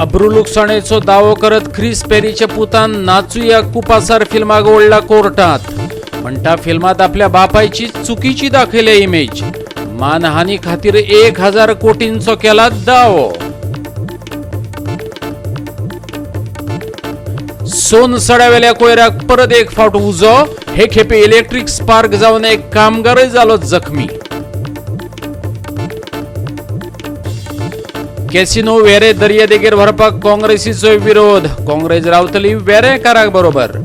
अब्रू लुकसाणेचो दावो करत क्रिस पेरीच्या पुतान नाचूया कुपासार फिल्माक ओडला कोर्टात। म्हणटा फिल्मात आपल्या बापायची चुकीची दाखयल्या इमेज। मानहानी खातीर 1000 कोटींचो केला दावो। सोनसड्यावेल्या कोयराक परत एक फावट उजो। हे खेपे इलेक्ट्रिक स्पार्क जावन एक कामगारय जालो जखमी। कॅसिनो वेरे दर्यादेगेर व्हरपाक काँग्रेसीचो विरोध। काँग्रेस रावतली वेरेकाराक बरोबर।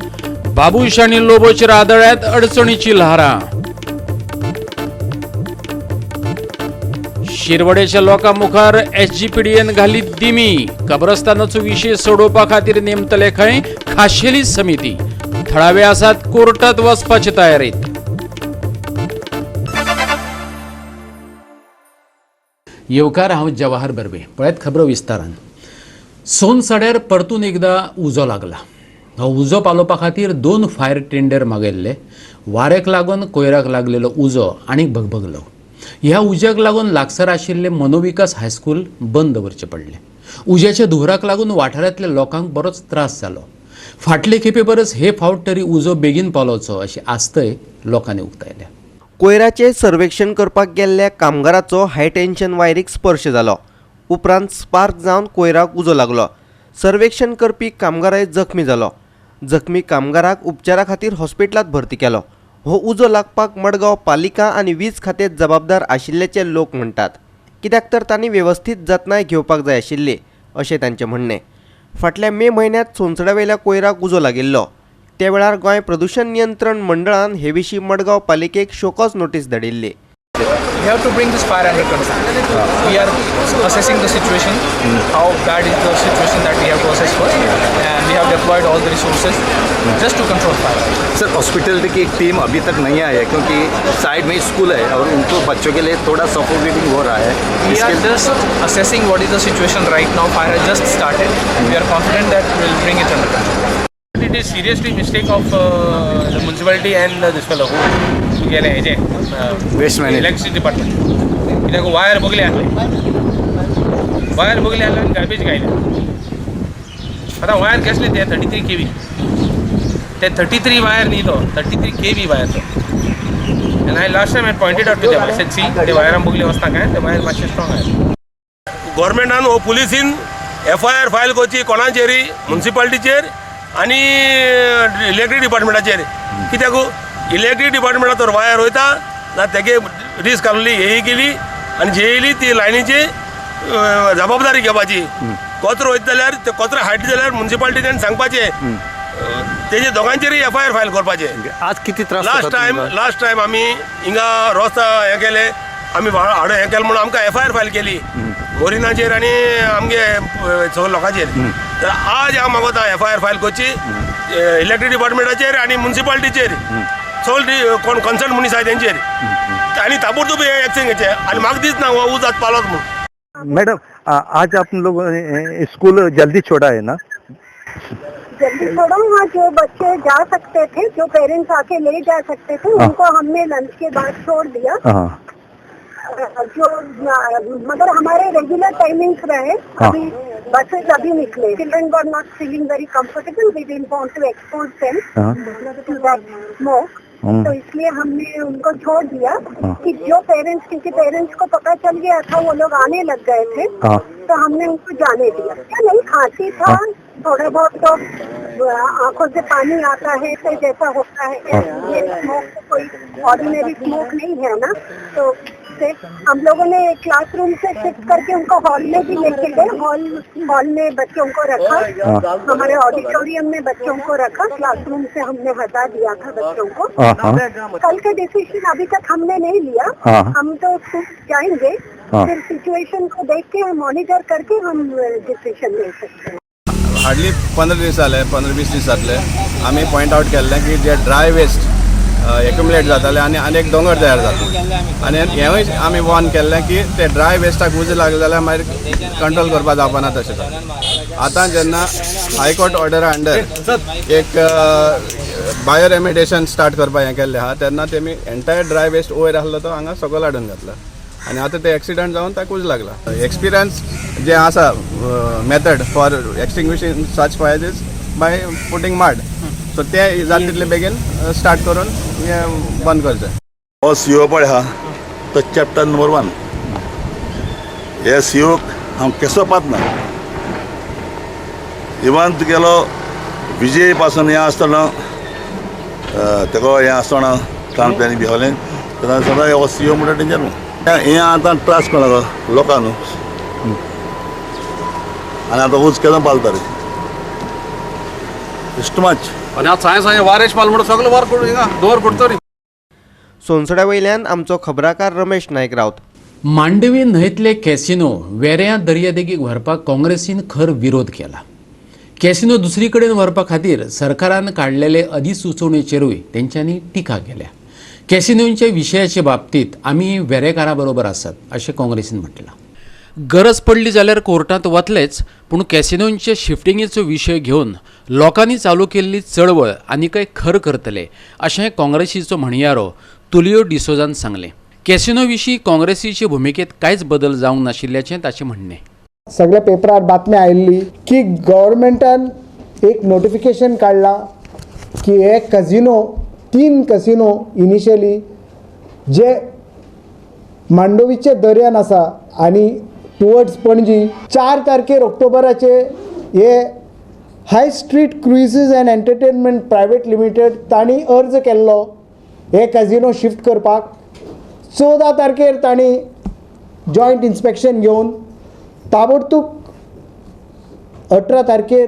बाबूश आनी लोबोचेर आदळ्यात अडचणीची ल्हारां। शिरवडेच्या लोकां मुखार एसजीपीडीएन घाली दिमी। कब्रस्तानाचो विशय सोडोवपा खातीर नेमतले खंय खाशेली समिती। थळावे आसात कोर्टात वचपाचे तयारीत। येवकार, हांव जवाहर बर्वे। पळयत खबरो विस्तारान। सोनसड्यार परतून एकदा उजो लागला। हो उजो पालोवपा खातीर 2 फायर टेंडर मागयल्ले। वाऱ्याक लागून कोयराक लागलेलो उजो आनीक भगभगलो। ह्या उज्याक लागून लागसार आशिल्ले मनोविकास हायस्कूल बंद दवरचे पडले। उज्याच्या धुवराक लागून वाठारांतल्या लोकांक बरोच त्रास जालो। फाटले खेपे परस हे फावट तरी उजो बेगीन पालोवचो अशी आस्तय लोकांनी उक्तायल्या। कोयराचे सर्वेक्षण करपाक गेल्ल्या कामगाराचो हाय टेन्शन वायरीक स्पर्श जालो। उपरांत स्पार्क जावन कोयराक उजो लागलो। सर्वेक्षण करपी कामगारय जखमी जालो। जखमी कामगाराक उपचारा खातीर हॉस्पिटलांत भरती केलो। हो उजो लागपाक मडगांव पालिका आनी वीज खाते जबाबदार आशिल्ल्याचे लोक म्हणटात। कित्याक तर तांणी वेवस्थीत जतनाय घेवपाक जाय आशिल्ली अशें तांचें म्हणणें। फाटल्या मे म्हयन्यांत सोनसड्यावेल्या कोयराक उजो लागिल्लो। त्या वेळार गोंय प्रदूषण नियंत्रण मंडळान हे विशीं मडगांव पालिकेक शोकॉज नोटीस धाडिल्ली। We have to bring this fire under control. We are assessing the situation, how bad is the situation that we have to assess first, and we have deployed all the resources just to control fire. Sir, hospital की एक team अभी तक नहीं आई है क्योंकि side में school है और उनको बच्चों के लिए थोड़ा सफोकेटिंग हो रहा है। We are just assessing what is the situation right now. Fire has just started. We are confident that we will bring it under control. It is seriously mistake of the municipality and this fellow who गेले हेजे waste management electricity department कित्याक wire बगले आसले आनी garbage घायले। आतां wire कसले ते 33 kV ते 33 वायर न्ही तो 33 kV वायर तो। And I last time I pointed out to them. I said see ते वायरां बगले वचता काय ते वायर मातशे स्ट्रॉंग आहात। गव्हर्मेंटान हो पुलिसीन FIR फायल करची कोणाचेरी म्युनिसिपालिटीचेर आनी इलेक्ट्रीक डिपार्टमेंटाचेर। कित्याक इलेक्ट्रीक डिपार्टमेंटान तर वायर वयता ना तेगे रिस्क आहली हेय केली आनी जे येयली ती लायनीची जबाबदारी घेवपाची। कचरो वयता जाल्यार ते कचरो हायट जाल्यार म्युनिसिपालिटीन सांगपाचें तेजे दोगांचेरय FIR फायल करपाचे। आज किती त्रास लास्ट टायम आमी हिंगा रोस्ता हे केले आमी हाडून हे केलें म्हणून आमकां FIR फायल केली मोरिनाचेर आनी आमगे सगळ्या लोकांचेर। तर आज हांव मागता FIR फायल करची इलेक्ट्रीक डिपार्टमेंटाचेर आनी म्युनिसिपालिटीचेर सगळे कोण कन्सर्न मनीस आहाय तेंचेर आनी ताबडतोब हे एक्शन घेवचे आनी म्हाका दिसना हो उजात पालोत म्हणून। मैडम, आज आप लोग स्कूल जल्दी छोड़ा है ना? जल्दी छोड़ा। हाँ, जो बच्चे जा सकते थे, जो पेरेंट्स आके ले जा सकते थे, उनको हमने लंच के बाद छोड़ दिया। जो मगर हमारे रेगुलर टाइमिंग्स रहे। अभी बसेस अभी निकले। Children were not feeling very comfortable. We didn't want to expose them to that smoke, तो इसलिए हमने उनको छोड़ दिया कि जो पेरेंट्स, क्योंकि पेरेंट्स को पता चल गया था वो लोग आने लग गए थे, तो हमने उनको जाने दिया। क्या नहीं, खांसी था थोड़ा बहुत, तो आंखों से पानी आता है तो जैसा होता है। ये स्मोक कोई ऑर्डिनरी स्मोक नहीं है ना। तो हम लोगों ने क्लासरूम से शिफ्ट करके उनको हॉल में भी लेके गए। हॉल में बच्चों को रखा, हमारे ऑडिटोरियम में बच्चों को रखा। क्लासरूम से हमने हटा दिया था बच्चों को। कल का डिसीजन अभी तक हमने नहीं लिया। हम तो स्कूल जाएंगे, फिर सिचुएशन को देख के मॉनिटर करके हम डिसीजन ले सकते हैं। हार्डली 15 दीस जाले, 15-20 दीस जातले आमी पॉइंट आउट केल्लें की जे ड्राय वेस्ट एक्युमुलेट जाताले आनी आनीक दोंगर तयार जाता आनी हेंवूय आमी वॉर्न केल्लें की ते ड्राय वेस्टाक उज लागले जाल्यार मागीर कंट्रोल करपाक जावपाना तशें जाता। आतां जेन्ना हायकोर्ट ऑर्डरा अंडर एक बायो रेमिडिएशन स्टार्ट करपाक हें केल्लें आहा तेन्ना तेमी एंटायर ड्राय वेस्ट वयर आसलो तो हांगा सकयल हाडून घातला आनी आतां ते एक्सिडंट जावन ताका उज लागला. एक्सपिरियन्स जे आसा method for extinguishing such fires is by putting mud. So ते जाता तितले बेगीन स्टार्ट करून हें बंद करचें. हो सीओ पळय आहा तो चॅप्टर नंबर 1. हे सीओक हांव केसो पातना इवन तुगेलो विजय पासून हें आसतना तेका हें आसतना ट्रान्स प्लॅनिंग भिवलें तेन्ना सदां हो सीओ म्हणटा डेंजर न्हू. हें आतां त्रास कोणाक लोकांक न्हू. आनी आतां उच केदो पालता रे इश्ट मच. आनी आतां सायन्स वारेश पाल म्हणून सगळें वर करून हिंगा दोवर करतली. सोनसड्या वयल्यान आमचो खबराकार रमेश नायक रावत. मांडवी न्हंयतले कॅसिनो वेऱ्या दर्यादेगेक व्हरपाक काँग्रेसीन खर विरोध केला. कॅसिनो दुसरी कडेन व्हरपा खातीर सरकारान काडलेले अधिसुचोवणेचेरूय तेंच्यांनी टिका केल्या. कॅसिनोंच्या विशयाचे बाबतींत आमी वेरेकारा बरोबर आसात अशें काँग्रेसीन म्हटलां. गरज पडली जाल्यार कोर्टांत वतलेच, पूण कॅसिनोंचे शिफ्टिंगेचो विशय घेवन लोकांनी चालू केल्ली चळवळ आनीकय खर करतले अशें काँग्रेसीचो म्हणयारो तुलियो डिसोजान सांगलें. कॅसिनो विशीं काँग्रेसीचे भुमिकेत कांयच बदल जावंक नाशिल्ल्याचें ताचें म्हणणें. सगळ्या पेपरार बातम्या आयिल्ली की गव्हर्मेंटान एक नोटिफिकेशन काडला की हे कझिनो 3 कझिनो इनिशियली जे मांडोवीचे दर्यान आसा आनी टुवर्ड्स पणजी 4 तारखेर ऑक्टोबराचे हे high street cruises and entertainment private limited तांणी अर्ज केल्लो हे कझिनो शिफ्ट करपाक. 14 तारखेर तांणी जॉयंट इन्स्पेक्शन घेवन ताबडतोब 18 तारखेर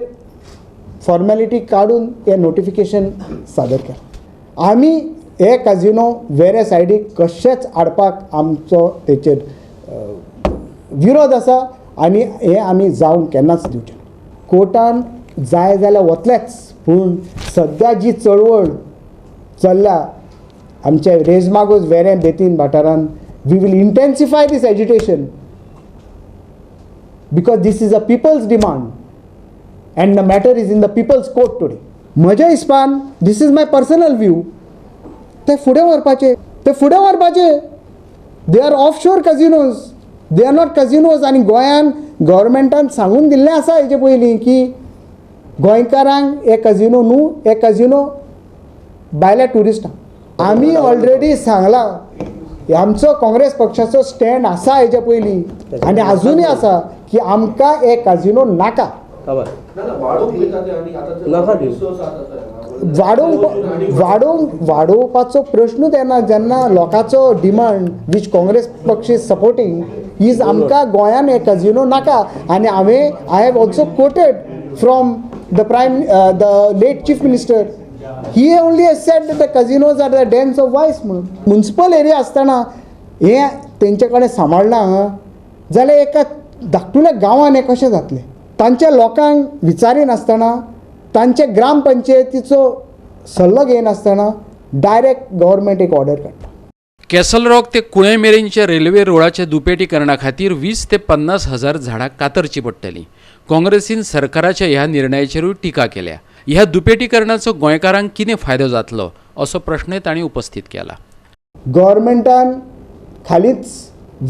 फॉर्मेलिटी काडून हे नोटिफिकेशन सादर केलें. आमी हे कझिनो वेरे सायडीक कशेंच हाडपाक आमचो तेचेर विरोध आसा आनी हे आमी जावंक केन्नाच दिवचे. कोर्टान जाय जाल्यार वतलेच, पूण सद्या जी चळवळ चल्ल्या आमचे रेजमागोज वेरे बेतीन वाठारान we will intensify this agitation because this is a people's demand and the matter is in the people's court today. म्हज्या हिसपान this is my personal view. ते फुडें व्हरपाचे they are offshore casinos, they are not casinos. आनी गोंयान गव्हर्मेंटान सांगून दिल्लें आसा हेजे पयलीं की गोंयकारांक हे कझिनो न्हू, हे कझिनो भायल्या टुरिस्टांक. आमी ऑलरेडी सांगला आमचो काँग्रेस पक्षाचो स्टँड आसा हेजे पयलीं आनी अजुनूय आसा की आमकां हे कझिनो नाका. वाडोवपाचो प्रश्नूच येना जेन्ना लोकांचो डिमांड वीच काँग्रेस पक्ष इज सपोर्टींग इज आमकां गोंयान हे कझिनो नाका. आनी I have also quoted from the late chief minister. He only has said that the casinos are the dens of vice. म्हणून म्युनिसिपल एरिया आसतना हे तेंचे कडेन सांबाळना जाल्यार एका धाकटुल्या गांवान हें कशें जातलें. तांच्या लोकांक विचारिनासतना तांचे ग्रामपंचायतीचो सल्लो घेयनासतना डायरेक्ट गव्हर्मेंट एक ऑर्डर काडटा. कॅसल रॉक ते कुळे मेरेनच्या रेल्वे रोडाच्या दुपेटीकरणा खातीर 20 ते 50 हजार झाडां कातरची पडटलीं. काँग्रेसीन सरकाराच्या ह्या निर्णयाचेरूय टिका केल्या. ह्या दुपेटीकरणाचो गोंयकारांक कितें फायदो जातलो असो प्रश्नय तांणी उपस्थित केला. गव्हर्मेंटान खालीच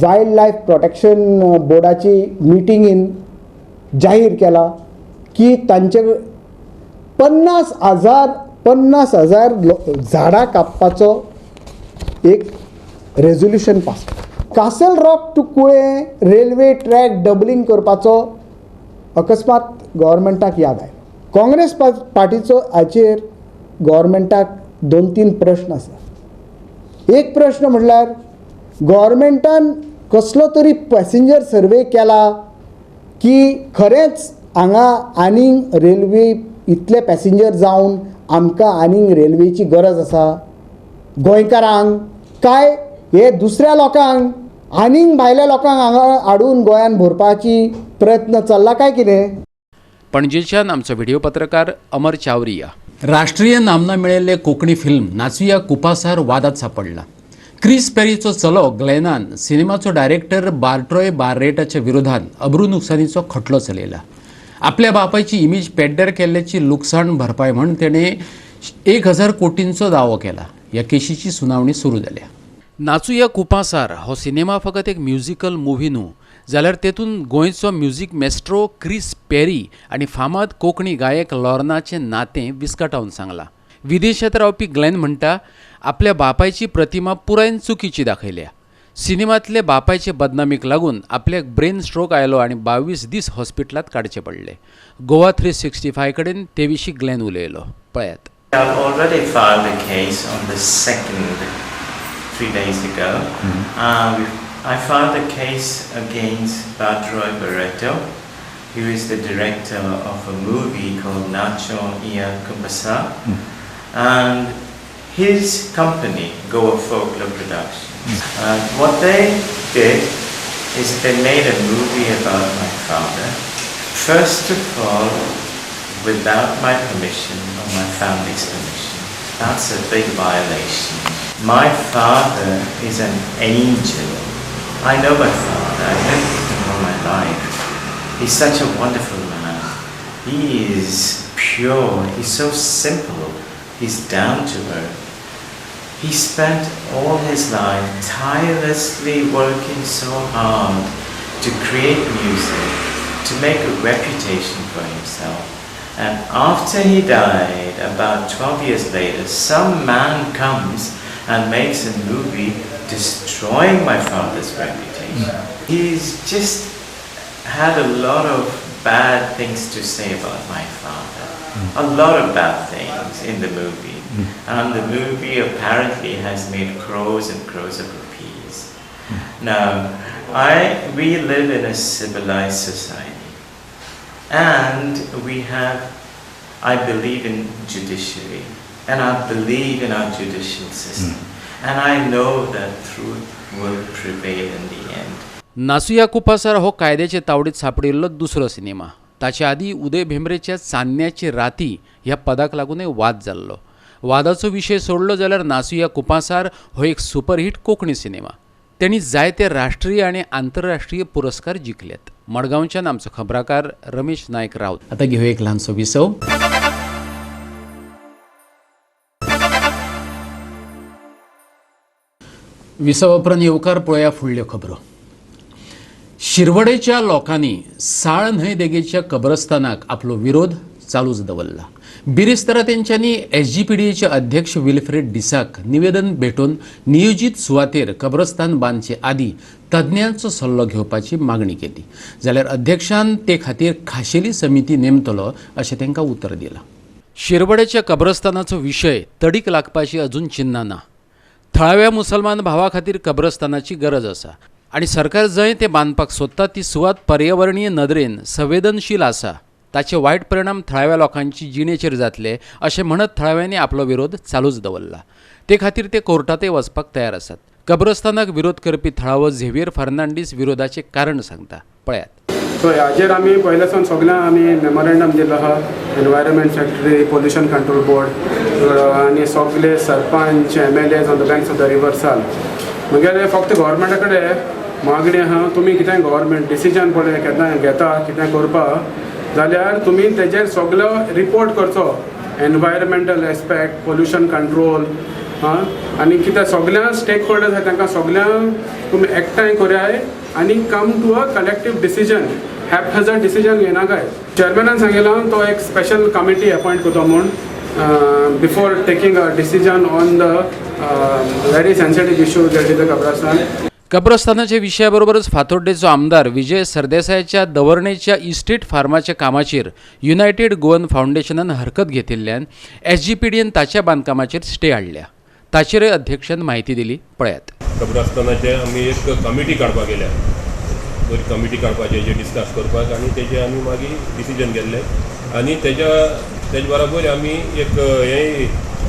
वायल्ड लायफ प्रोटेक्शन बोर्डाची मिटिंगीन जाहीर केला की तांचे 50,000 झाडां कापपाचो एक resolution pass. Castle Rock to Kulem railway track doubling करपाचो अकस्मात गव्हर्मेंटाक याद आयलो. काँग्रेस पार्टीचो हाचेर गव्हर्मेंटाक 2-3 प्रश्न आसा. एक प्रश्न म्हणल्यार गव्हर्मेंटान कसलो तरी पॅसेंजर सर्वे केला की खरेंच हांगा आनीक रेल्वे इतले पॅसेंजर जावन आमकां आनीक रेल्वेची गरज आसा गोंयकारांक, काय हे दुसऱ्या लोकांक आनीक भायल्या लोकांक हांगा हाडून गोंयान भरपाची प्रयत्न चल्ला काय कितें. पणजेच्यान आमचो व्हिडिओ पत्रकार अमर चावरिया. राष्ट्रीय नामना मिळेल्ले कोंकणी फिल्म नाचुया कुपासार वादात सापडला. क्रिस पेरीचो चलो ग्लेनान सिनेमाचो डायरेक्टर बार्ट्रोय बार्रेटाच्या विरोधात अब्रू नुकसानीचो खटलो चलयला. आपल्या बापायची इमेज पेड्ड्यार केल्ल्याची लुकसाण भरपाय म्हूण तेणें 1,000 कोटींचो दावो केला. ह्या केशीची सुनावणी सुरू जाल्या. नाचूया कुपासार हो सिनेमा फकत एक म्युजिकल मुव्ही न्हू, जाल्यार तेतून गोंयचो म्युझिक मेस्ट्रो क्रिस पेरी आनी फामाद कोंकणी गायक लॉर्नाचें नातें विस्कटावन सांगलां. विदेशांत रावपी ग्लेन म्हणटा, आपल्या बापायची प्रतिमा पुरायन चुकीची दाखयल्या. सिनेमांतले बापायचे बदनामीक लागून आपल्याक ब्रेन स्ट्रोक आयलो आनी 22 दीस हॉस्पिटलांत काडचे पडले. गोवा 365 कडेन ते विशीं ग्लेन उलयलो. पळयात. I've already filed a case on the 2nd, 3 days ago. I filed a case against Badroy Barreto, who is the director of a movie called Nacho Ia Kupasa, and his company, Goa Folklore Productions. What they did is they made a movie about my father. First of all, without my permission or my family's permission. That's a big violation. My father is an angel. I know my father. I've lived with him all my life. He's such a wonderful man. He is pure. He's so simple. He's down to earth. He spent all his life tirelessly working so hard to create music, to make a reputation for himself. And after he died, about 12 years later, some man comes and makes a movie destroying my father's reputation. He's just had a lot of bad things to say about my father. A lot of bad things in the movie. And the movie apparently has made crores and crores of rupees. Now, we live in a civilized society. And we have, I believe in judiciary, and I believe in our judicial system. And I know that truth will prevail in the end. नाचूया कुपासार हो कायद्याचे तावडीत सापडिल्लो दुसरो cinema. ताचे आदी उदय भेंब्रेच्या चान्न्याची राती ह्या पदाक लागूनय वाद जाल्लो. वादाचो विशय सोडलो जाल्यार नाचूया कुपासार हो एक सुपरहिट कोंकणी सिनेमा. तेणी जायते राष्ट्रीय आनी आंतरराष्ट्रीय पुरस्कार जिखल्यात. मडगांवच्यान आमचो खबराकार रमेश नायक रावत. आतां घेवया एक ल्हानसो विसव. विसव उपरांत येवकार पळया फुडल्यो खबरो. शिरवडेच्या लोकांनी साळ न्हंय देगेच्या कब्रस्तानाक आपलो विरोध चालूच दवरला. बिरेस्तारा तेंच्यांनी SGPDAचे अध्यक्ष विल्फ्रेड डिसाक निवेदन भेटून नियोजीत सुवातेर कब्रस्तान बांदचे आदी तज्ञांचो सल्लो घेवपाची मागणी केली. जाल्यार अध्यक्षान ते खातीर खाशेली समिती नेमतलो अशें तांकां उतर दिलां. शिरवडेच्या कब्रस्तानाचो विशय तडीक लागपाची अजून चिन्नां ना. थळाव्या मुसलमान भावा खातीर कब्रस्तानाची गरज आसा आनी सरकार जंय ते बांदपाक सोदता ती सुवात पर्यावरणीय नदरेन संवेदनशील आसा. ताचे वायट परिणाम थळाव्या लोकांची जिणेचेर जातले अशें म्हणत थळाव्यांनी आपलो विरोध चालूच दवरला. ते खातीर ते कोर्टातय वचपाक तयार आसात. कब्रस्तानाक विरोध करपी थळावो झेवियर फर्नांडीस विरोधाचें कारण सांगता. पळयात. सो हाजेर आमी पयलेसान सगळ्यांक आमी मेमोरेंडम दिल्लो आहा. Environment secretary, pollution control board आनी सगळे sarpanch, MLAs on the banks of the रिवर्साल. म्हगेले फक्त गव्हर्मेंटा कडेन मागणी आहा, तुमी कितें गव्हर्मेंट डिसिजन पळय केन्ना घेता कितें करपा जाल्यार तुमी तेजेर सगळो रिपोर्ट करचो. एनवायरमेंटल एस्पेक्ट, पोल्युशन कंट्रोल आनी कितें सगळ्या स्टेक होल्डर्स आहाय तांकां सगळ्यांक तुमी एकठांय कराय आनी come to a collective decision. Haphazard decision घेनाकाय. चेअरमॅनान सांगिल्लो तो एक स्पेशल कमिटी अपॉयंट करतो म्हूण before taking a decision on the very sensitive issue that is the कब्रस्तान. कब्रस्तानाच्या विशयाबरोबरच फातोड्डेचो आमदार विजय सरदेसायाच्या दवर्णेच्या इस्टेट फार्माच्या कामाचेर युनायटेड गोवन फाउंडेशनान हरकत घेतिल्ल्यान SGPDAन ताच्या बांदकामाचेर स्टे हाडल्या. ताचेरय अध्यक्षान म्हायती दिली. पळयात. कब्रस्तानाचे आमी एक कमिटी काडपाक गेल्या. बरी कमिटी काडपाचें हेजेर डिस्कस करपाक आनी तेजे आमी मागीर डिसिजन घेतलें आनी तेजे बरोबर आमी एक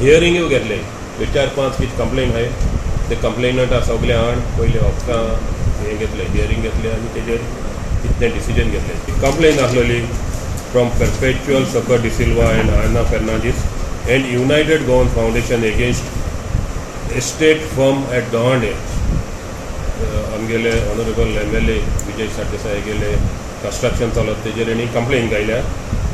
हियरिंगूय घेतले. 4-5 कितें कंप्लेन आहाय ते कंप्लेनंट सगळे हाड पयले ऑफिसां हें घेतलें, हियरिंग घेतलें आनी तेजेर कितें डिसिजन घेतलें. ती कंप्लेन आसलेली फ्रॉम परपेच्युअल सकर D'Silva and Ana Fernandes and United Goan Foundation against estate firm at दवंडे. आमगेले ऑनरेबल MLA विजय सरदेसाय गेले कंस्ट्रक्शन चलत तेजेर आनी कंप्लेन घायल्या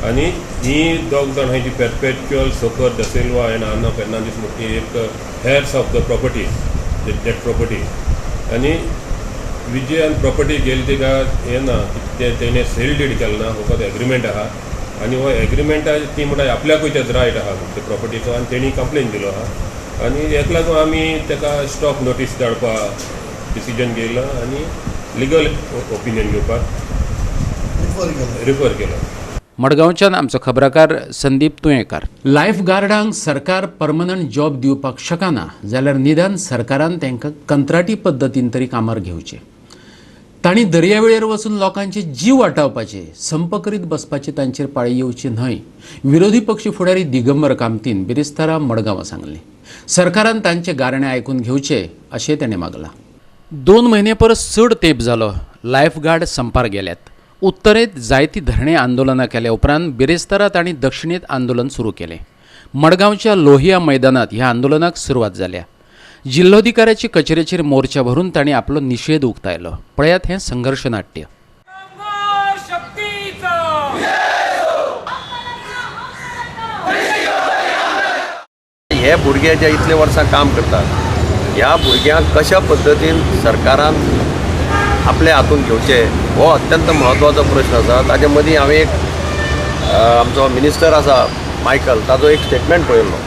आनी ही दोग जाण हांची परपेच्युअल सकर डिसिल्वा एंड आना फेर्नांडीस म्हणटी एक heirs of the properties that property आनी विजयान प्रॉपर्टी गेली तेका हें ना तेणें सेल डीड केला ना फकत एग्रीमेंट आहा आनी हो एग्रीमेंटा ती म्हणटा आपल्याकूय तेच रायट आहा ते प्रॉपर्टीचो आनी तेणी कंप्लेन दिलो आहा आनी हेका लागून आमी तेका स्टॉप नोटीस धाडपाक डिसिजन घेयला आनी लिगल ओपिनियन घेवपाक रिफर केलो. मडगांवच्यान आमचो खबराकार संदीप तुयेंकार. लायफ गार्डांक सरकार परमनंट जॉब दिवपाक शकना जाल्यार निदान सरकारान तांकां कंत्राटी पद्दतीन तरी कामार घेवचें. तांणी दर्यावेळेर वचून लोकांचे जीव वाटावपाचे संप करीत बसपाची तांचेर पाळी येवची न्हय, विरोधी पक्ष फुडारी दिगंबर कामतीन बिरेस्तारा मडगांवां सांगलें. सरकारान तांचे गारणे आयकून घेवचे अशें ताणें मागलां. 2 म्हयने परस चड तेंप जालो लायफ गार्ड संपार गेल्यात. उत्तरेत जायती धरणे आंदोलनां केल्या उपरांत बिरेस्तारात आनी दक्षिणेत आंदोलन सुरू केलें. मडगांवच्या लोहिया मैदानात ह्या आंदोलनाक सुरवात जाल्या. जिल्लोधिकाऱ्याचे कचेरेचेर मोर्चा भरून तांणी आपलो निषेध उक्तायलो. पळयात हें संघर्श नाट्य. हे भुरगे जे इतले वर्सां काम करतात ह्या भुरग्यांक कशा पद्दतीन सरकारान आपल्या हातून घेवचे हो अत्यंत म्हत्वाचो प्रश्न आसा. ताजे मदीं हांवें एक आमचो मिनिस्टर आसा मायकल ताजो एक स्टेटमेंट पळयल्लो.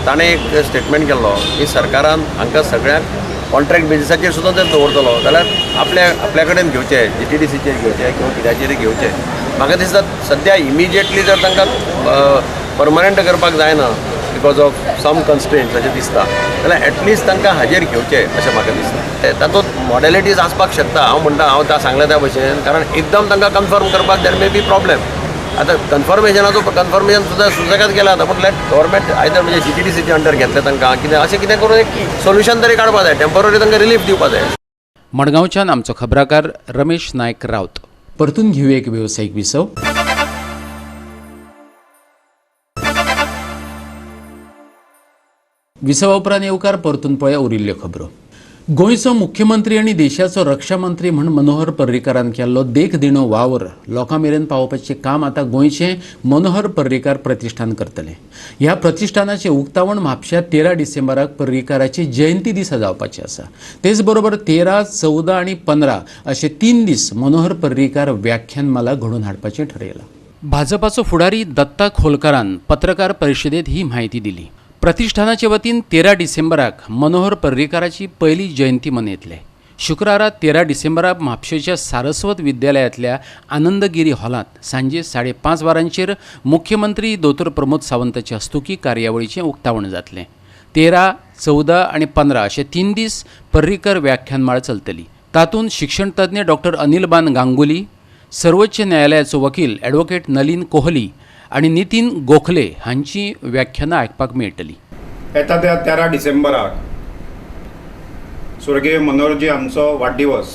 ताणें एक स्टेटमेंट केल्लो की सरकारान हांकां सगळ्यांक कॉन्ट्रॅक्ट बेजिसाचेर सुद्दां जर दवरतलो जाल्यार आपल्या कडेन घेवचे, GTDCचेर घेवचे किंवा कित्याचेर घेवचे. म्हाका दिसता सद्या इमिजिएटली जर तांकां परमनंट करपाक जायना बिकॉज ऑफ सम कन्स्ट्रेंट्स अशें दिसता जाल्यार एटलिस्ट तांकां हाजेर घेवचें अशें म्हाका दिसता. तातूंत मॉडेलिटीज आसपाक शकता. हांव त्या सांगल्या त्या भशेन कारण एकदम तांकां कन्फर्म करपाक देर मे बी प्रॉब्लेम. आतां कन्फर्मेशन सुद्दां सुसेगाद केला आतां पूण गव्हर्मेंट आयदर म्हणजे GTDCचे अंडर घेतले तांकां कितें अशें कितें करून एक सोल्युशन तरी काडपाक जाय, टेम्पररी तांकां रिलीफ दिवपाक जाय. मडगांवच्यान आमचो खबराकार रमेश नायक रावत. परतून घेवया एक वेवसायीक विसव. विसवा उपरांत येवकार परतून पळया उरिल्ल्यो खबरो. गोंयचो मुख्यमंत्री आनी देशाचो रक्षा मंत्री म्हण मनोहर पर्रीकारान केल्लो देख दिणो वावर लोकां मेरेन पावोवपाचें काम आतां गोंयचें मनोहर पर्रीकार प्रतिश्ठान करतलें. ह्या प्रतिश्ठानाचें उक्तावण म्हापश्या 13 डिसेंबराक पर्रीकाराची जयंती दिसा जावपाची आसा. तेच बरोबर 13, 14 आनी 15 अशे 3 दीस मनोहर पर्रीकार व्याख्यानमाला घडोवन हाडपाचें ठरयलां. भाजपाचो फुडारी दत्ता खोलकारान पत्रकार परिशदेंत ही म्हायती दिली. प्रतिष्ठानाचे वतीन 13 डिसेंबराक मनोहर पर्रीकाराची पहिली जयंती मनयतले. शुक्रारा 13 डिसेंबराक म्हापशेच्या सारस्वत विद्यालयातल्या आनंदगिरी हॉलांत सांजे 5:30 वरांचेर मुख्यमंत्री दोतोर प्रमोद सावंताचे हस्तुकी कार्यावळीचें उक्तावण जातलें. 13, 14 आनी 15 अशे 3 दीस पर्रीकर व्याख्यानमाळ चलतली. तातूंत शिक्षण तज्ञ डॉक्टर अनिलबान गांगुली, सर्वोच्च न्यायालयाचो वकील ॲडव्होकेट नलीन कोहली आनी नितीन गोखले हांची व्याख्यानां आयकपाक मेळटली. येता त्या 13 डिसेंबराक स्वर्गीय मनोहरजी हांचो वाडदिवस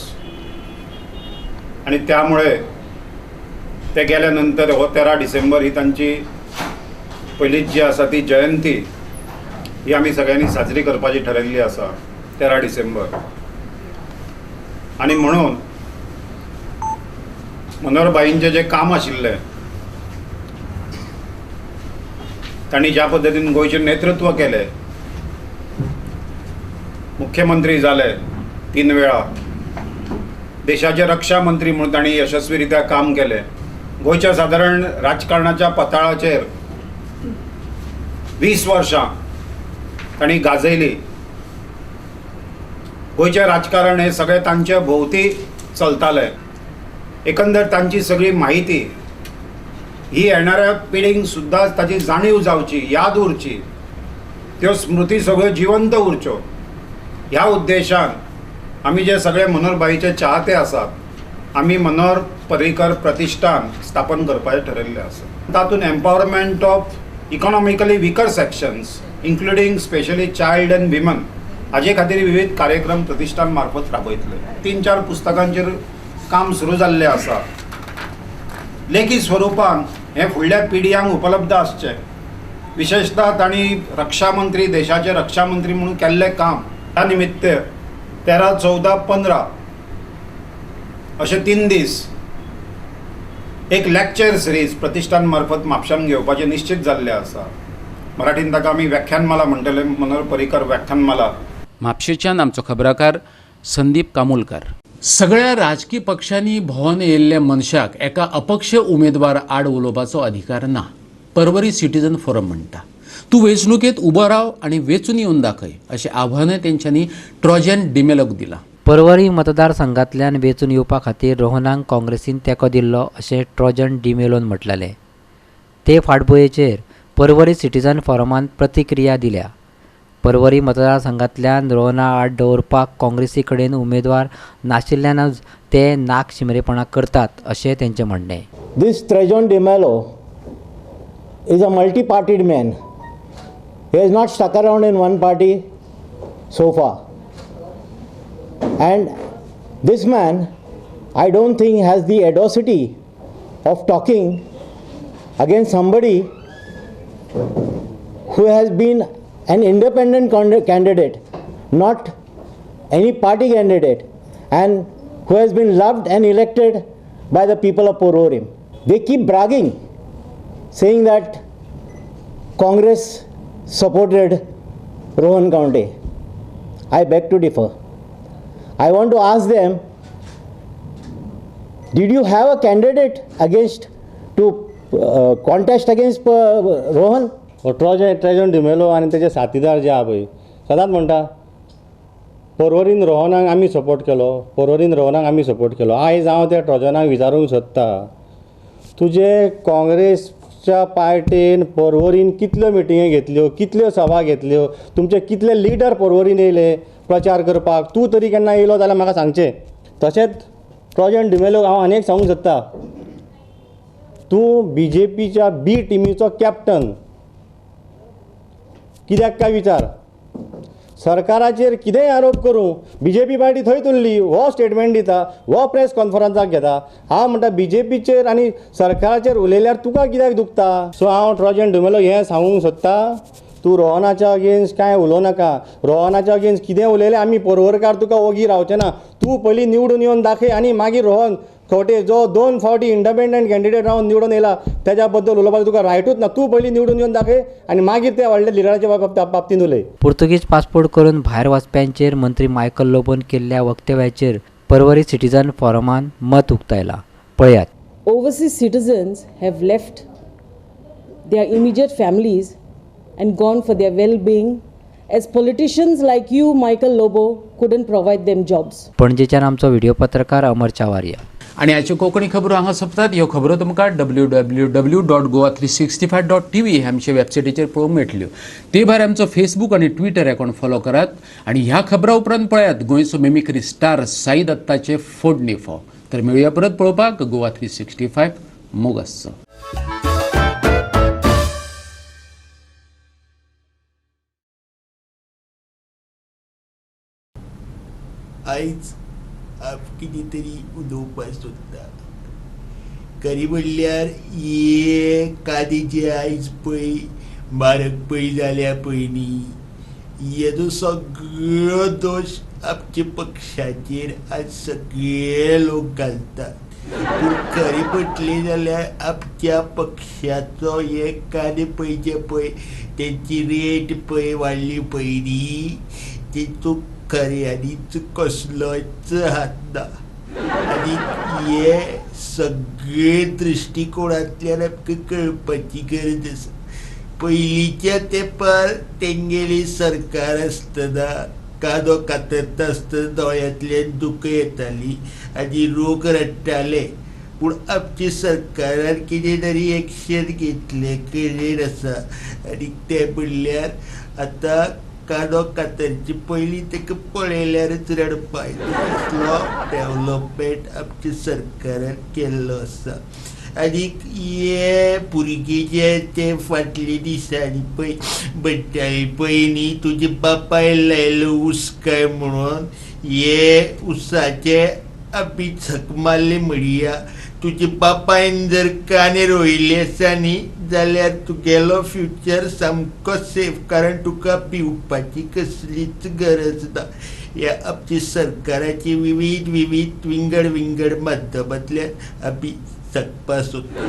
आनी त्यामुळे ते गेल्या नंतर हो 13 डिसेंबर ही तांची पहिलीच जी आसा ती जयंती ही आमी सगळ्यांनी साजरी करपाची ठरयल्ली आसा 13 डिसेंबर. आनी म्हणून मनोहरबाईंचें जें काम आशिल्लें तांणी ज्या पद्दतीन गोंयचें नेतृत्व केलें, मुख्यमंत्री जाले 3 वेळा, देशाचे रक्षा मंत्री म्हणून तांणी यशस्वीरित्या काम केलें. गोंयच्या सादारण राजकारणाच्या पताळाचेर 20 वर्सां तांणी गाजयली. गोंयचें राजकारण हें सगळें तांचे भोवती चलतालें. एकंदर तांची सगळी माहिती ही येणाऱ्या पिढींक सुद्दां ताची जाणीव जावची, याद उरची, त्यो स्मृती सगळ्यो जिवंत उरच्यो ह्या उद्देशान आमी जे सगळे मनोहरबाईचे चाहते आसात आमी मनोहर पर्रीकर प्रतिश्ठान स्थापन करपाचें ठरयल्लें आसा. तातूंत empowerment of economically weaker sections including specially child and women हाजे खातीर विविध कार्यक्रम प्रतिश्ठान मार्फत राबयतले. 3-4 पुस्तकांचेर काम सुरू जाल्लें आसा. लेखी स्वरुपान हे फुडल्या पिढयांक उपलब्ध आसचें. विशेषतः तांणी रक्षा मंत्री, देशाचे रक्षा मंत्री म्हणून केल्लें काम त्या निमित्त 13, 14, 15 अशे 3 दीस एक लेक्चर सिरीज प्रतिश्ठान मार्फत म्हापशान घेवपाचें निश्चित जाल्लें आसा. मराठीन ताका आमी व्याख्यानमाला म्हणटले, मनोहर पर्रीकर व्याख्यानमाला. म्हापशेच्यान आमचो खबराकार संदीप कामोलकार. सगळ्या राजकीय पक्षांनी भोवन येयल्ल्या मनशाक एका अपक्ष उमेदवार आड उलोवपाचो अधिकार ना, परवरी सिटीजन फोरम म्हणटा. तूं वेंचणुकेंत उबो राव आनी वेंचून येवन दाखय अशें आव्हानय तेंच्यांनी ट्रॉजन डिमेलोक दिलां. परवरी मतदारसंघांतल्यान वेंचून येवपा खातीर रोहनाक काँग्रेसीन तेंको दिल्लो अशें ट्रॉजन डिमेलोन म्हटलेलें. ते फाटभुंयेचेर परवरी सिटीजन फोरमान प्रतिक्रिया दिल्या. परवरी मतदारसंघांतल्यान रोहना आड दवरपाक काँग्रेसी कडेन उमेदवार नाशिल्ल्यानच ते नाकशिमरेपणां करतात अशें तेंचें म्हणणें. This Trajan De Mello is a multi-partied man. He has not stuck around in one party so far. And this man, I don't think, has the audacity of talking against somebody who has been an independent candidate, not any party candidate, and who has been loved and elected by the people of Porvorim. They keep bragging, saying that Congress supported Rohan County. I beg to differ. I want to ask them, did you have a candidate against to contest against Rohan? ट्रॅजन D'Mello आनी तेजे साथीदार जे आहा पळय सदांच म्हणटा परवरीन रोहनाक आमी support केलो, परवरीन रोहनाक आमी सपोर्ट केलो. आयज हांव त्या ट्रॉजनाक विचारूंक सोदता, तुजे काँग्रेसच्या पार्टीन परवरीन कितल्यो मिटिंगे घेतल्यो, कितल्यो सभा घेतल्यो, तुमचे कितले लिडर परवरीन येयले प्रचार करपाक, तूं तरी केन्ना येयलो जाल्यार म्हाका सांगचें. तशेंच ट्रॉजन डिमेलोक हांव आनी एक सांगूंक सोदता, तूं BJPच्या बी टिमीचो कॅप्टन, कित्याक काय विचार. सरकाराचेर कितेंय आरोप करूं BJP पार्टी थंयच उरली, हो स्टेटमेंट दिता, हो प्रेस कॉन्फरन्साक घेता. हांव म्हणटा BJPचेर आनी सरकाराचेर उलयल्यार तुका कित्याक दुखता. सो हांव ट्रॉजन डिमेलो हें सांगूंक सोदता, तूं रोहनाच्या अगेन्स्ट कांय उलोव नाका. रोहनाच्या अगेन्स्ट कितें उलयलें आमी परवरकार तुका ओगी रावचे ना. तूं पयलीं निवडून येवन दाखय आनी मागीर रोहन खंवटे जो 2 फावटी इंडिपेंडंट कॅन्डिडेट रावन निवडून येयला तेज्या बद्दल उलोवपाक तुका रायटूच ना. तूं पयलीं निवडून येवन दाखय आनी मागीर त्या व्हडल्या लिडराच्या बाबतींत उलय. पुर्तुगीज पासपोर्ट करून भायर वचप्यांचेर मंत्री मायकल लोबोन केल्ल्या वक्तव्याचेर परवरी सिटीजन फोरमान मत उक्तायलां. पळयात. Overseas citizens have left their immediate families and gone for their well-being as politicians like you, Michael Lobo, couldn't provide them jobs. पणजेच्यान आमचो व्हिडिओ पत्रकार अमर चावारिया. आणि हाच्यो कोंकणी खबरो हांगा सोंपतात. ह्यो खबरो तुमकां www.goa365.tv हे आमचे वेबसायटीचेर पळोवंक मेळटल्यो. ते भायर आमचो फेसबूक आनी ट्विटर अकावंट फॉलो करात. आनी ह्या खबरां उपरांत पळयात गोंयचो मिमिक्री स्टार साई दत्ताचे फोडणी फो. तर मेळुया परत पळोवपाक गोवा 365 मोगसचो. आयज कितें तरी उलोवपाक सोदता. खरें म्हणल्यार हे कादे जे आयज पळय म्हारग पळय जाल्या पळय न्ही, हेजो सगळो दोश आमच्या पक्षाचेर आज सगळे लोक घालतात. पूण खरें म्हटलें जाल्यार आमच्या पक्षाचो हे कादे पळय जे पळय तेंची रेट पळय वाडली पळय न्ही, तेतूंत खऱ्यांनीच कसलोच हात ना. आनी हे सगळे दृश्टिकोणांतल्यान आमकां कळपाची गरज आसा. पयलींच्या तेंपार तेंगेली सरकार आसतना कांदो कातरता आसतना दोळ्यांतल्यान दुकां येताली आनी लोक रडटाले. पूण आमच्या सरकारान कितें तरी एक्शन घेतलें, कळेर आसा. आनी तें म्हणल्यार आतां कांदो कातरचे पयलीं ताका पळयल्यारच रडपा येता. असलो डेवलपमेंट आमच्या सरकारान केल्लो आसा. आनीक हे भुरगे जे ते फाटले दिसांनी पळय म्हणटाले पळय न्ही, तुज्या बापायन लायलो ऊस काय म्हणून, हे उसाचे आमी झक मारले म्हणया. तुज्या बापायन जर कांदे रोयले आसा न्ही जाल्यार तुगेलो फ्युचर सामको सेफ, कारण तुका पिवपाची कसलीच गरज ना. ह्या आमच्या सरकाराचे विविध विंगड माध्यमांतल्यान आमी जगपा सोदता.